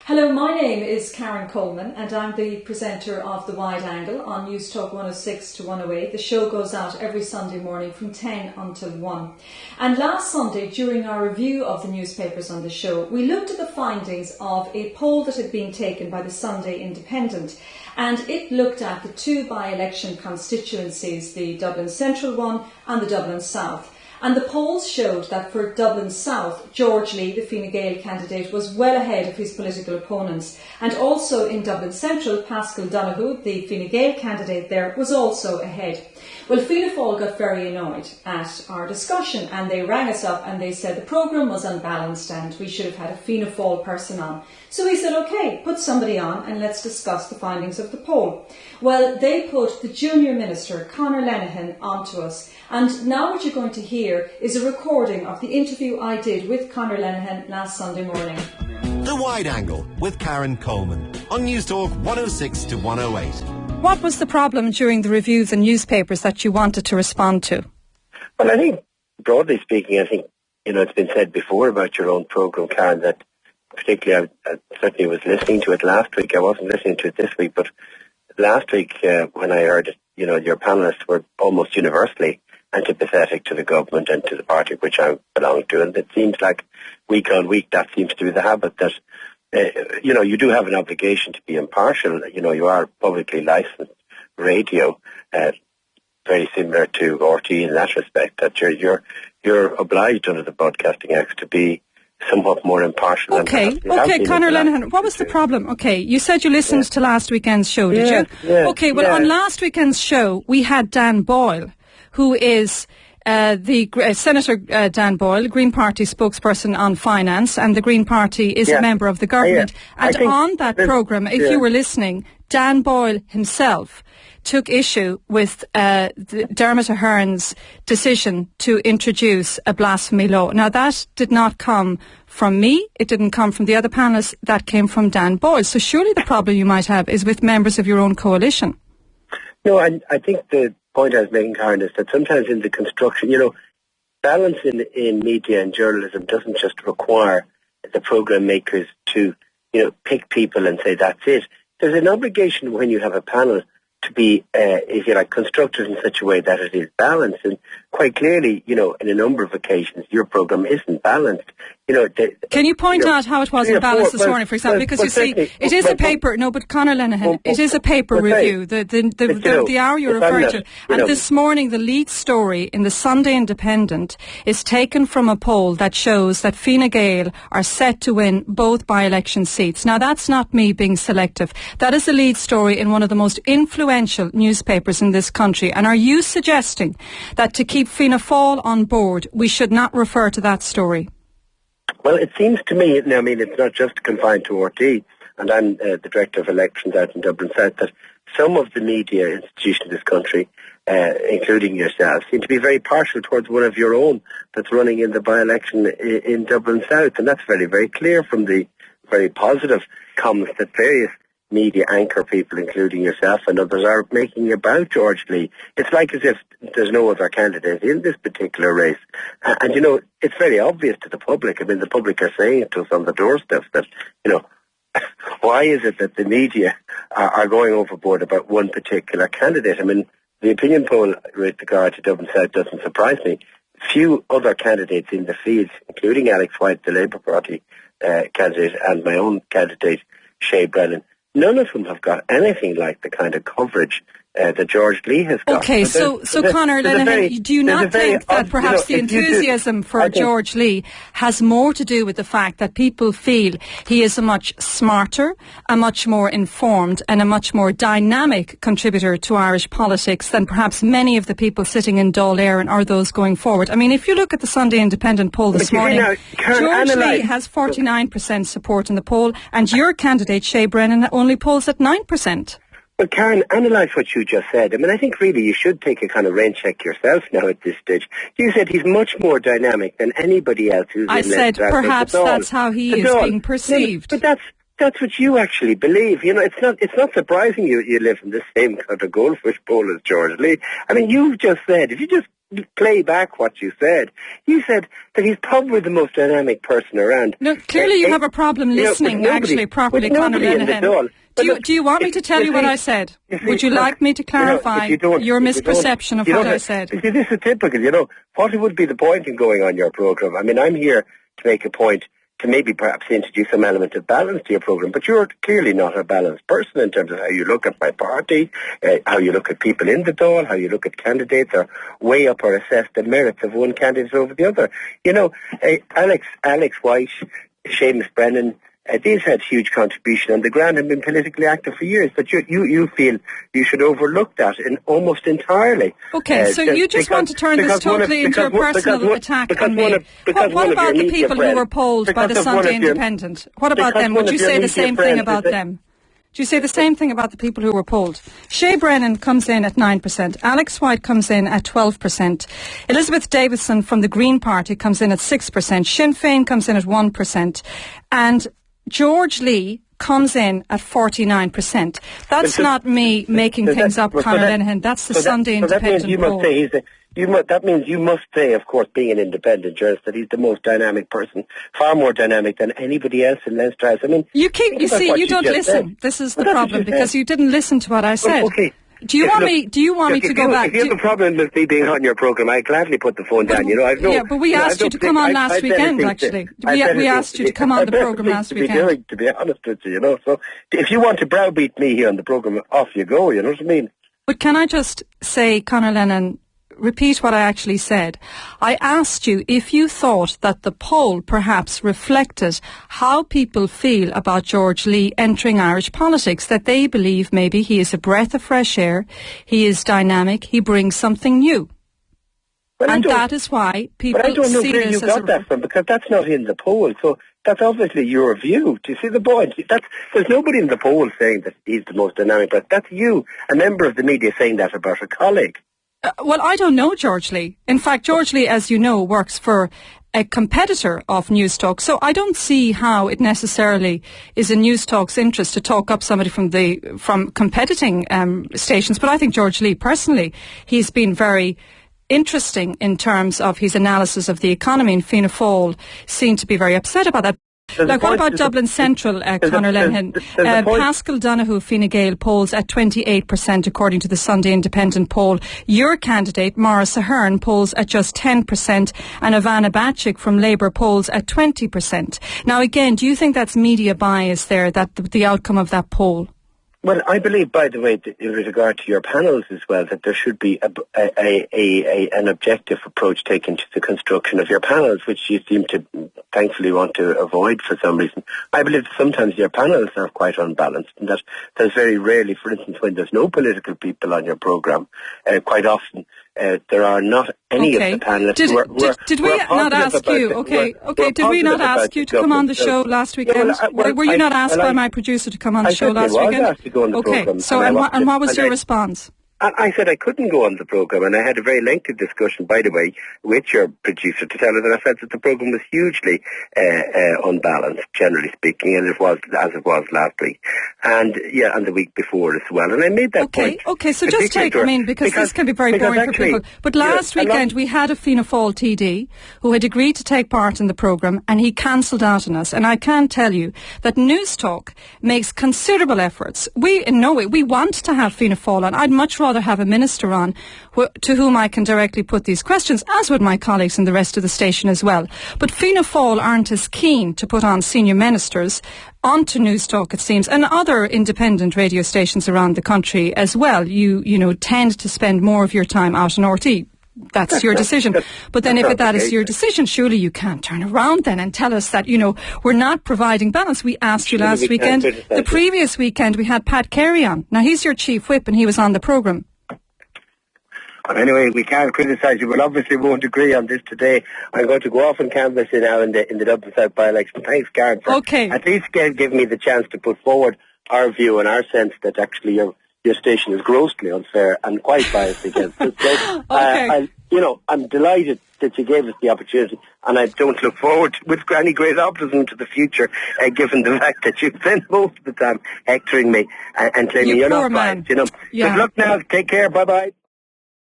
Hello, my name is Karen Coleman and I'm the presenter of The Wide Angle on News Talk 106 to 108. The show goes out every Sunday morning from 10 until 1. And last Sunday, during our review of the newspapers on the show, we looked at the findings of a poll that had been taken by the Sunday Independent. And it looked at the two by-election constituencies, the Dublin Central one and the Dublin South. And the polls showed that for Dublin South, George Lee, the Fine Gael candidate, was well ahead of his political opponents. And also in Dublin Central, Paschal Donoghue, the Fine Gael candidate there, was also ahead. Well, Fianna Fáil got very annoyed at our discussion and they rang us up and they said the programme was unbalanced and we should have had a Fianna Fáil person on. So we said, OK, put somebody on and let's discuss the findings of the poll. Well, they put the junior minister, Conor Lenihan, onto us. And now what you're going to hear is a recording of the interview I did with Conor Lenihan last Sunday morning. The Wide Angle with Karen Coleman on News Talk 106 to 108. What was the problem during the reviews and newspapers that you wanted to respond to? Well, I think, broadly speaking, it's been said before about your own programme, Karen, that particularly I certainly was listening to it last week. I wasn't listening to it this week, but last week when I heard it, your panellists were almost universally antipathetic to the government and to the party which I belong to. And it seems like week on week that seems to be the habit that, you do have an obligation to be impartial. You are publicly licensed radio, very similar to RT in that respect, that you're obliged under the Broadcasting Act to be somewhat more impartial. Okay, Conor Lenihan, what was the problem? Okay, you said you listened to last weekend's show, did you? Yeah, okay, well, on last weekend's show, we had Dan Boyle, who is Senator Dan Boyle, Green Party spokesperson on finance, and the Green Party is a member of the government. And on that programme, if you were listening, Dan Boyle himself took issue with Dermot Ahern's decision to introduce a blasphemy law. Now, that did not come from me. It didn't come from the other panellists. That came from Dan Boyle. So surely the problem you might have is with members of your own coalition. No, I think the point I was making, Karen, is that sometimes in the construction, balance in media and journalism doesn't just require the programme makers to, pick people and say that's it. There's an obligation when you have a panel to be, if you like, constructed in such a way that it is balanced. And quite clearly, in a number of occasions, your programme isn't balanced. Can you point out how it wasn't balanced this morning, for example? Because you see, it is a paper. No, but Conor Lenihan, it is a paper review. The hour you're referring to, and this morning the lead story in the Sunday Independent is taken from a poll that shows that Fine Gael are set to win both by-election seats. Now, that's not me being selective. That is the lead story in one of the most influential newspapers in this country. And are you suggesting that to keep Fianna Fáil on board, we should not refer to that story? Well, it seems to me, it's not just confined to RT, and I'm the Director of Elections out in Dublin South, that some of the media institutions in this country, including yourself, seem to be very partial towards one of your own that's running in the by-election in Dublin South. And that's very, very clear from the very positive comments that various media anchor people, including yourself and others, are making about George Lee. It's like as if there's no other candidate in this particular race. And, it's very obvious to the public. I mean, the public are saying it to us on the doorstep that, why is it that the media are going overboard about one particular candidate? I mean, the opinion poll with regard to Dublin South doesn't surprise me. Few other candidates in the field, including Alex White, the Labour Party candidate, and my own candidate, Shea Brennan, none of them have got anything like the kind of coverage that George Lee has got. Okay, so Conor Lenihan, do you not think that perhaps the enthusiasm for George Lee has more to do with the fact that people feel he is a much smarter, a much more informed and a much more dynamic contributor to Irish politics than perhaps many of the people sitting in Dáil Éireann or those going forward? I mean, if you look at the Sunday Independent poll this morning, George Lee has 49% support in the poll and your candidate, Shea Brennan, only polls at 9%. Well, Karen, analyse what you just said. I mean, I think really you should take a kind of rain check yourself now at this stage. You said he's much more dynamic than anybody else who's I said perhaps that's how he is being perceived. No, but that's what you actually believe. It's not surprising you live in the same kind of goldfish bowl as George Lee. I mean, you've just said, if you just play back what you said. You said that he's probably the most dynamic person around. No, clearly you have a problem listening actually properly, Conor Lenihan. Do you want me to tell you what I said? Would you like me to clarify your misperception of what I said? You see, this is typical, what would be the point in going on your programme? I mean, I'm here to make a point, to maybe perhaps introduce some element of balance to your programme, but you're clearly not a balanced person in terms of how you look at my party, how you look at people in the Dáil, how you look at candidates, or weigh up or assess the merits of one candidate over the other. Alex White, Seamus Brennan, these had huge contribution on the ground and been politically active for years, but you feel you should overlook that almost entirely. Okay, so you just want to turn this totally into a personal attack on me. What about the people who were polled by the Sunday Independent? What about them? Would you say the same thing about them? Do you say the same thing about the people who were polled? Shea Brennan comes in at 9%. Alex White comes in at 12%. Elizabeth Davison from the Green Party comes in at 6%. Sinn Féin comes in at 1%. And George Lee comes in at 49%. That's not me making things up, Conor Lenihan. That's the Sunday Independent poll. That means you must say, of course, being an independent journalist, that he's the most dynamic person, far more dynamic than anybody else in Leinster House. I mean, you don't listen. This is the problem, because you didn't listen to what I said. Okay. Do you want me to go back? If you have a problem with me being on your programme, I gladly put the phone down. But we asked you to come on last weekend, actually. We asked you to come on the programme last weekend. To be honest with you, So if you want to browbeat me here on the programme, off you go, you know what I mean? But can I just say, Conor Lenihan, repeat what I actually said. I asked you if you thought that the poll perhaps reflected how people feel about George Lee entering Irish politics, that they believe maybe he is a breath of fresh air, he is dynamic, he brings something new. And that is why people see this as But I don't know where you got that from, because that's not in the poll, so that's obviously your view. Do you see the point? There's nobody in the poll saying that he's the most dynamic, but that's you, a member of the media, saying that about a colleague. Well, I don't know George Lee. In fact, George Lee, as you know, works for a competitor of News Talk. So I don't see how it necessarily is in News Talk's interest to talk up somebody from competing stations. But I think George Lee, personally, he's been very interesting in terms of his analysis of the economy, and Fianna Fáil seem to be very upset about that. What about Dublin Central, Conor Lenihan? Pascal Donoghue, Fine Gael, polls at 28% according to the Sunday Independent poll. Your candidate, Maurice Ahern, polls at just 10%, and Ivana Bacik from Labour polls at 20%. Now again, do you think that's media bias there, that the outcome of that poll? Well, I believe, by the way, in regard to your panels as well, that there should be an objective approach taken to the construction of your panels, which you seem to thankfully want to avoid for some reason. I believe that sometimes your panels are quite unbalanced, and that there's very rarely, for instance, when there's no political people on your programme, quite often there are not any of the panelists. Did we not ask you? Did we not ask you to come on the show last weekend? Were you not asked by my producer to come on the show last weekend? I was asked to go on the programme. So and what was your response? I said I couldn't go on the programme, and I had a very lengthy discussion, by the way, with your producer to tell her that I felt that the programme was hugely unbalanced, generally speaking, and it was as it was last week, and the week before as well. And I made that point. Okay, so just because this can be very boring for people. But last weekend we had a Fianna Fáil TD who had agreed to take part in the programme, and he cancelled out on us. And I can tell you that News Talk makes considerable efforts. We want to have Fianna Fáil on. I'd much rather have a minister on to whom I can directly put these questions, as would my colleagues in the rest of the station as well. But Fianna Fáil aren't as keen to put on senior ministers onto News Talk, it seems, and other independent radio stations around the country as well. You tend to spend more of your time out in RT. That's your decision. But then if that is your decision, surely you can't turn around then and tell us that, we're not providing balance. We asked you last weekend. The previous weekend we had Pat Carey on. Now he's your chief whip and he was on the programme. But anyway, we can't criticise you, but obviously we won't agree on this today. I'm going to go off and canvass now in the Dublin South by-election. Thanks, Karen, for at least giving me the chance to put forward our view and our sense that actually your station is grossly unfair and quite biased against us. So, I'm delighted that you gave us the opportunity, and I don't look forward with any great optimism to the future, given the fact that you spend most of the time hectoring me and claiming you're not biased. Good luck now. Take care. Bye-bye.